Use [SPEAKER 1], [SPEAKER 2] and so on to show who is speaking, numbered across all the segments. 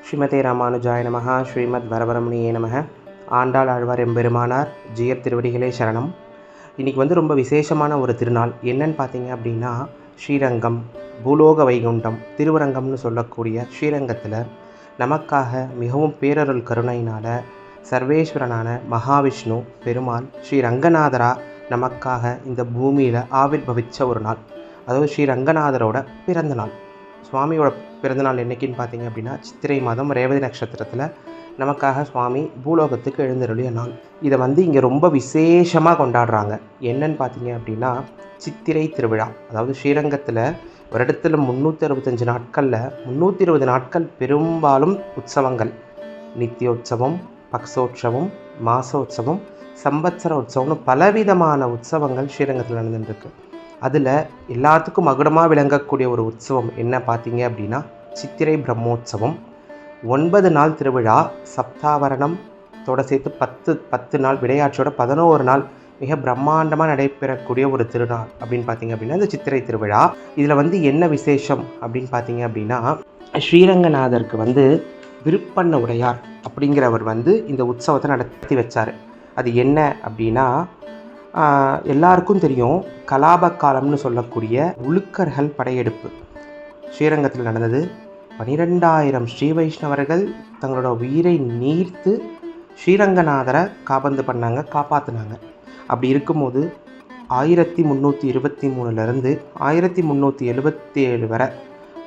[SPEAKER 1] ஸ்ரீமதே ராமானுஜாய நமஹ. ஸ்ரீமத் வரவரமுனியே நமஹ. ஆண்டாள் ஆழ்வார் எம்பெருமானார் ஜீயர் திருவடிகளே சரணம். இன்றைக்கி ரொம்ப விசேஷமான ஒரு திருநாள். என்னன்னு பார்த்தீங்க அப்படின்னா, ஸ்ரீரங்கம், பூலோக வைகுண்டம், திருவரங்கம்னு சொல்லக்கூடிய ஸ்ரீரங்கத்தில் நமக்காக மிகவும் பேரருள் கருணையினால் சர்வேஸ்வரனான மகாவிஷ்ணு பெருமாள் ஸ்ரீ ரங்கநாதரா நமக்காக இந்த பூமியில் ஆவிர்பவித்த ஒரு நாள். அதாவது ஸ்ரீ ரங்கநாதரோட பிறந்த நாள். சுவாமியோட பிறந்தநாள் என்றைக்கின்னு பார்த்தீங்க அப்படின்னா, சித்திரை மாதம் ரேவதி நட்சத்திரத்தில் நமக்காக சுவாமி பூலோகத்துக்கு எழுந்தருளிய நாள். இதை இங்கே ரொம்ப விசேஷமாக கொண்டாடுறாங்க. என்னன்னு பார்த்தீங்க அப்படின்னா, சித்திரை திருவிழா. அதாவது ஸ்ரீரங்கத்தில் வருடத்தில் 365 நாட்களில் 320 நாட்கள் பெரும்பாலும் உற்சவங்கள். நித்தியோற்சவம், பக்ஷோற்சவம், மாசோற்சவம், சம்பத்சர உற்சவம்னு பலவிதமான உற்சவங்கள் ஸ்ரீரங்கத்தில் நடந்துட்டுருக்கு. அதில் எல்லாத்துக்கும் மகுடமாக விளங்கக்கூடிய ஒரு உற்சவம் என்ன பார்த்தீங்க அப்படின்னா, சித்திரை பிரம்மோற்சவம். 9 நாள் திருவிழா. சப்தாவரணத்தோட சேர்த்து 10 நாள் விளையாட்டோட 11 நாள் மிக பிரம்மாண்டமாக நடைபெறக்கூடிய ஒரு திருநாள் அப்படின்னு பார்த்தீங்க அப்படின்னா இந்த சித்திரை திருவிழா. இதில் என்ன விசேஷம் அப்படின்னு பார்த்தீங்க அப்படின்னா, ஸ்ரீரங்கநாதருக்கு விருப்பண்ண உடையார் அப்படிங்கிறவர் இந்த உற்சவத்தை நடத்தி வச்சார். அது என்ன அப்படின்னா, எல்லாருக்கும் தெரியும், கலாப காலம்னு சொல்லக்கூடிய உலுக்கர்கள் படையெடுப்பு ஸ்ரீரங்கத்தில் நடந்தது. 12,000 ஸ்ரீ வைஷ்ணவர்கள் தங்களோட உயிரை நீர்த்து ஸ்ரீரங்கநாதரை காப்பாற்றினாங்க. அப்படி இருக்கும்போது 1323 1377 வரை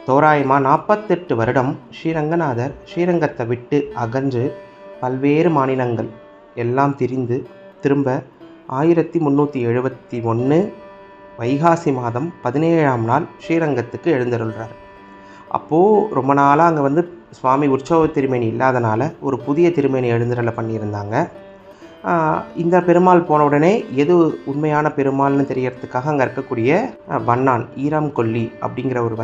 [SPEAKER 1] தோராயமாக 48 வருடம் ஸ்ரீரங்கநாதர் ஸ்ரீரங்கத்தை விட்டு அகன்று பல்வேறு மாநிலங்கள் எல்லாம் திரிந்து திரும்ப 1371 வைகாசி மாதம் 17ஆம் நாள் ஸ்ரீரங்கத்துக்கு எழுந்தருள்றார். அப்போது ரொம்ப நாளாக அங்கே சுவாமி உற்சவ திருமேனி இல்லாதனால ஒரு புதிய திருமேனி எழுந்தருளை பண்ணியிருந்தாங்க. இந்த பெருமாள் போன உடனே எது உண்மையான பெருமாள்னு தெரியறதுக்காக அங்கே இருக்கக்கூடிய வண்ணான் ஈரம் கொல்லி அப்படிங்கிறவர்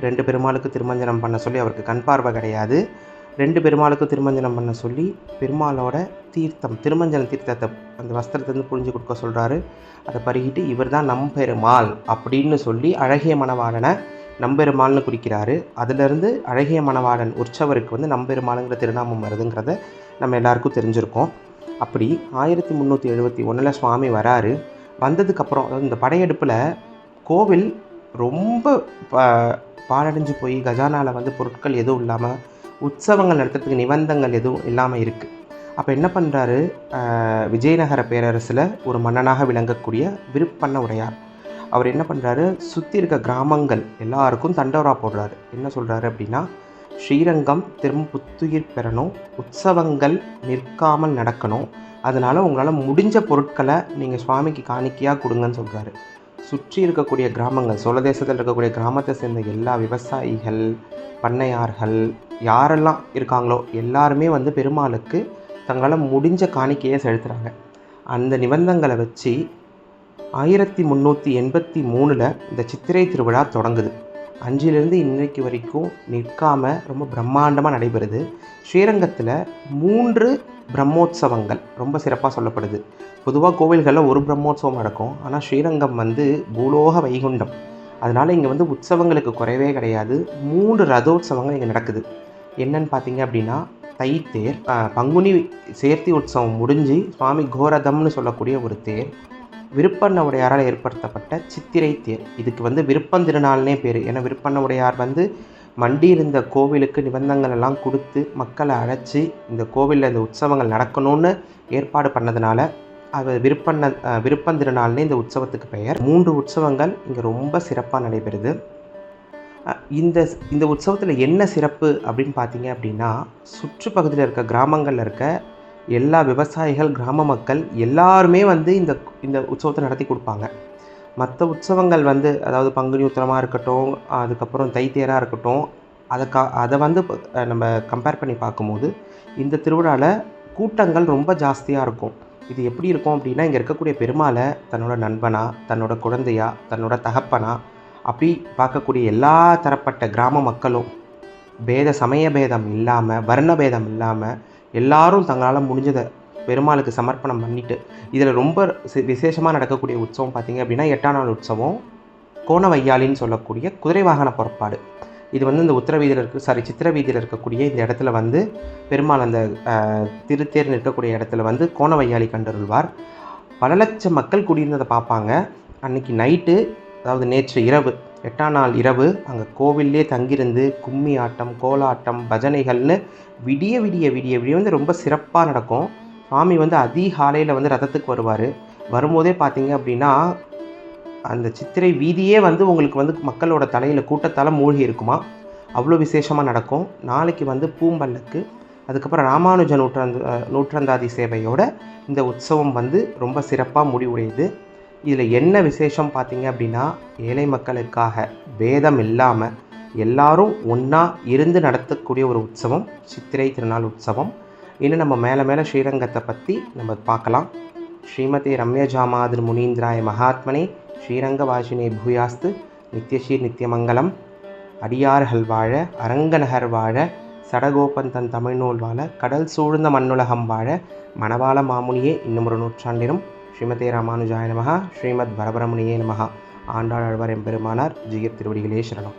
[SPEAKER 1] 2 பெருமாளுக்கு திருமஞ்சனம் பண்ண சொல்லி, அவருக்கு கண் பார்வை கிடையாது, 2 பெருமாளுக்கு திருமஞ்சனம் பண்ண சொல்லி பெருமாளோட தீர்த்தம், திருமஞ்சன தீர்த்தத்தை அந்த வஸ்திரத்திலேருந்து புழிஞ்சு கொடுக்க சொல்கிறாரு. அதை பருகிட்டு இவர் தான் நம்பெருமாள் அப்படின்னு சொல்லி அழகிய மணவாளனை நம்பெருமாள்னு குறிக்கிறாரு. அதிலிருந்து அழகிய மணவாளன் உற்சவருக்கு நம்பெருமாளுங்கிற திருநாமம் வருதுங்கிறத நம்ம எல்லாருக்கும் தெரிஞ்சிருக்கோம். அப்படி 1371 சுவாமி வராரு. வந்ததுக்கப்புறம் அதாவது இந்த படையெடுப்பில் கோவில் ரொம்ப பாழடைஞ்சு போய் கஜானாவில் பொருட்கள் எதுவும் இல்லாமல், உற்சவங்கள் நடத்துறதுக்கு நிபந்தங்கள் எதுவும் இல்லாமல் இருக்குது. அப்போ என்ன பண்ணுறாரு, விஜயநகர பேரரசில் ஒரு மன்னனாக விளங்கக்கூடிய விருப்பண்ண உடையார் அவர் என்ன பண்ணுறாரு, சுற்றி இருக்க கிராமங்கள் எல்லாருக்கும் தண்டோரா போடுறாரு. என்ன சொல்கிறாரு அப்படின்னா, ஸ்ரீரங்கம் திரும்ப புத்துயிர் பெறணும், உற்சவங்கள் நிற்காமல் நடக்கணும், அதனால் உங்களால் முடிஞ்ச பொருட்களை நீங்கள் சுவாமிக்கு காணிக்கையாக கொடுங்கன்னு சொல்கிறாரு. சுற்றி இருக்கக்கூடிய கிராமங்கள், சோழ தேசத்தில் இருக்கக்கூடிய கிராமத்தை சேர்ந்த எல்லா விவசாயிகள், பண்ணையார்கள் யாரெல்லாம் இருக்காங்களோ எல்லாருமே பெருமாளுக்கு தங்களால் முடிஞ்ச காணிக்கையை செலுத்துகிறாங்க. அந்த நிபந்தங்களை வச்சு 1383 இந்த சித்திரை திருவிழா தொடங்குது. 5லேருந்து இன்றைக்கு வரைக்கும் நிற்காமல் ரொம்ப பிரம்மாண்டமாக நடைபெறுது. ஸ்ரீரங்கத்தில் 3 பிரம்மோற்சவங்கள் ரொம்ப சிறப்பாக சொல்லப்படுது. பொதுவாக கோவில்களில் ஒரு பிரம்மோற்சவம் நடக்கும். ஆனால் ஸ்ரீரங்கம் பூலோக வைகுண்டம், அதனால் இங்கே உற்சவங்களுக்கு குறைவே கிடையாது. 3 ரதோற்சவங்கள் இங்கே நடக்குது. என்னன்னு பார்த்தீங்க அப்படின்னா, தைத்தேர், பங்குனி சேர்த்தி உற்சவம் முடிஞ்சு சுவாமி கோரதம்னு சொல்லக்கூடிய ஒரு தேர், விருப்பண்ண உடையாரால் ஏற்படுத்தப்பட்ட சித்திரை தேர். இதுக்கு விருப்பம் திருநாள்னே பேர். ஏன்னா விருப்பண்ண உடையார் மண்டி இருந்த கோவிலுக்கு நிபந்தங்கள் எல்லாம் கொடுத்து மக்களை அழைச்சி இந்த கோவிலில் இந்த உற்சவங்கள் நடக்கணும்னு ஏற்பாடு பண்ணதுனால அது விருப்பம் திருநாள்னே இந்த உற்சவத்துக்கு பெயர். 3 உற்சவங்கள் இங்கே ரொம்ப சிறப்பாக நடைபெறுது. இந்த உற்சவத்தில் என்ன சிறப்பு அப்படின்னு பார்த்தீங்க அப்படின்னா, சுற்றுப்பகுதியில் இருக்க கிராமங்களில் இருக்க எல்லா விவசாயிகள், கிராம மக்கள் எல்லாருமே இந்த உற்சவத்தை நடத்தி கொடுப்பாங்க. மற்ற உற்சவங்கள் அதாவது பங்குனி உத்திரமாக இருக்கட்டும், அதுக்கப்புறம் தைத்தேராக இருக்கட்டும், அதை நம்ம கம்பேர் பண்ணி பார்க்கும்போது இந்த திருவிழாவில் கூட்டங்கள் ரொம்ப ஜாஸ்தியாக இருக்கும். இது எப்படி இருக்கும் அப்படின்னா, இங்கே இருக்கக்கூடிய பெருமாளை தன்னோட நண்பனா, தன்னோட குழந்தையா, தன்னோட தகப்பனா அப்படி பார்க்கக்கூடிய எல்லா தரப்பட்ட கிராம மக்களும் சமய பேதம் இல்லாமல், வர்ண பேதம் இல்லாமல் எல்லாரும் தங்களால் முடிஞ்சதை பெருமாளுக்கு சமர்ப்பணம் பண்ணிவிட்டு, இதில் ரொம்ப விசேஷமாக நடக்கக்கூடிய உற்சவம் பார்த்திங்க அப்படின்னா 8ஆம் நாள் உற்சவம் கோணவையாளின்னு சொல்லக்கூடிய குதிரை வாகன புறப்பாடு. இது வந்து இந்த உத்தர வீதியில் சித்திர வீதியில் இருக்கக்கூடிய இந்த இடத்துல வந்து பெருமாள் அந்த திருத்தேர் நிற்கக்கூடிய இடத்துல வந்து கோணவையாளி கண்டருள்வார். பல லட்சம் மக்கள் கூடியிருந்ததை பார்ப்பாங்க. அன்றைக்கி நைட்டு, அதாவது நேற்று இரவு 8ஆம் நாள் இரவு அங்கே கோவிலே தங்கியிருந்து கும்மி ஆட்டம், கோலாட்டம், பஜனைகள்னு விடிய விடிய விடிய விடிய வந்து ரொம்ப சிறப்பாக நடக்கும். சுவாமி வந்து அதிகாலையில் வந்து ரதத்துக்கு வருவார். வரும்போதே பார்த்தீங்க அப்படின்னா அந்த சித்திரை வீதியே வந்து உங்களுக்கு வந்து மக்களோட தலையில் கூட்டத்தால் மூழ்கி இருக்குமா, அவ்வளோ விசேஷமாக நடக்கும். நாளைக்கு வந்து பூம்பல்லக்கு, அதுக்கப்புறம் ராமானுஜ நூற்றந்தாதி சேவையோட இந்த உற்சவம் வந்து ரொம்ப சிறப்பாக முடிவுடையுது. இதில் என்ன விசேஷம் பார்த்தீங்க அப்படின்னா, ஏழை மக்களுக்காக பேதம் இல்லாமல் எல்லாரும் ஒன்றா இருந்து நடத்தக்கூடிய ஒரு உற்சவம் சித்திரை திருநாள் உற்சவம். இன்னும் நம்ம மேலே மேலே ஸ்ரீரங்கத்தை பற்றி நம்ம பார்க்கலாம். ஸ்ரீமதி ரம்யஜாமாதிர் முனீந்திராய மகாத்மனே ஸ்ரீரங்கவாசினே பூயாஸ்து நித்யஸ்ரீ நித்தியமங்கலம். அடியார்கள் வாழ, அரங்கநகர் வாழ, சடகோபன் தன் தமிழ்நூல் வாழ, கடல் சூழ்ந்த மண்ணுலகம் வாழ, மணவாள மாமுனியே இன்னும் ஒரு நூற்றாண்டிலும். ஸ்ரீமதே ராமானுஜாய நமஹ. ஸ்ரீமத் வரபரமுனியே நமஹ. ஆண்டாள் ஆழ்வார் எம்பெருமானார் ஜீயர் திருவடிகளே சரணம்.